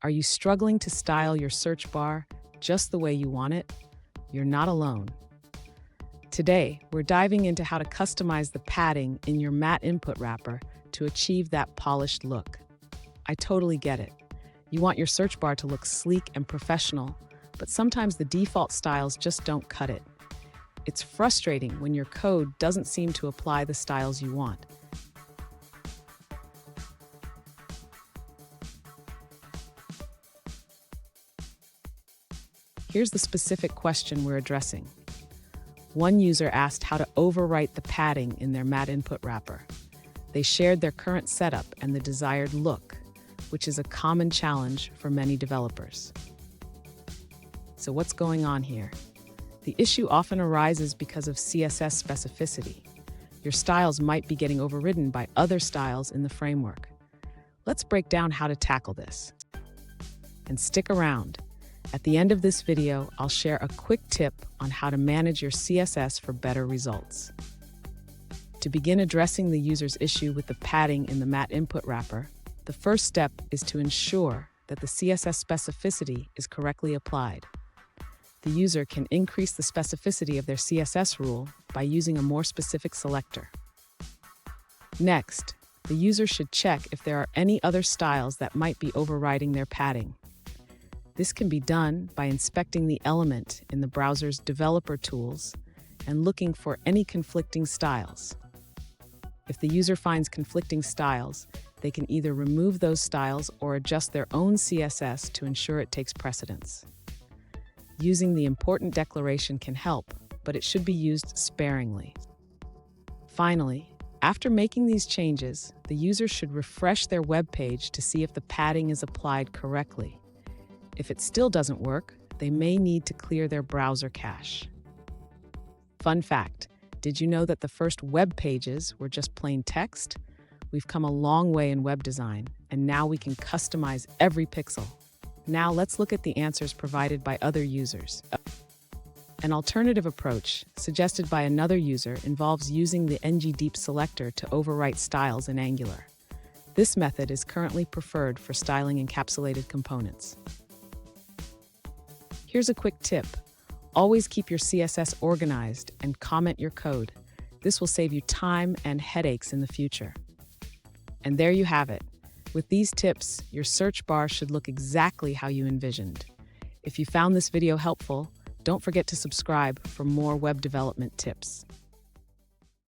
Are you struggling to style your search bar just the way you want it? You're not alone. Today, we're diving into how to customize the padding in your matte input wrapper to achieve that polished look. I totally get it. You want your search bar to look sleek and professional, but sometimes the default styles just don't cut it. It's frustrating when your code doesn't seem to apply the styles you want. Here's the specific question we're addressing. One user asked how to overwrite the padding in their matte input wrapper. They shared their current setup and the desired look, which is a common challenge for many developers. So what's going on here? The issue often arises because of CSS specificity. Your styles might be getting overridden by other styles in the framework. Let's break down how to tackle this. And stick around. At the end of this video, I'll share a quick tip on how to manage your CSS for better results. To begin addressing the user's issue with the padding in the matte input wrapper, the first step is to ensure that the CSS specificity is correctly applied. The user can increase the specificity of their CSS rule by using a more specific selector. Next, the user should check if there are any other styles that might be overriding their padding. This can be done by inspecting the element in the browser's developer tools and looking for any conflicting styles. If the user finds conflicting styles, they can either remove those styles or adjust their own CSS to ensure it takes precedence. Using the important declaration can help, but it should be used sparingly. Finally, after making these changes, the user should refresh their web page to see if the padding is applied correctly. If it still doesn't work, they may need to clear their browser cache. Fun fact, did you know that the first web pages were just plain text? We've come a long way in web design, and now we can customize every pixel. Now let's look at the answers provided by other users. An alternative approach, suggested by another user, involves using the ngDeep selector to overwrite styles in Angular. This method is currently preferred for styling encapsulated components. Here's a quick tip. Always keep your CSS organized and comment your code. This will save you time and headaches in the future. And there you have it. With these tips, your search bar should look exactly how you envisioned. If you found this video helpful, don't forget to subscribe for more web development tips.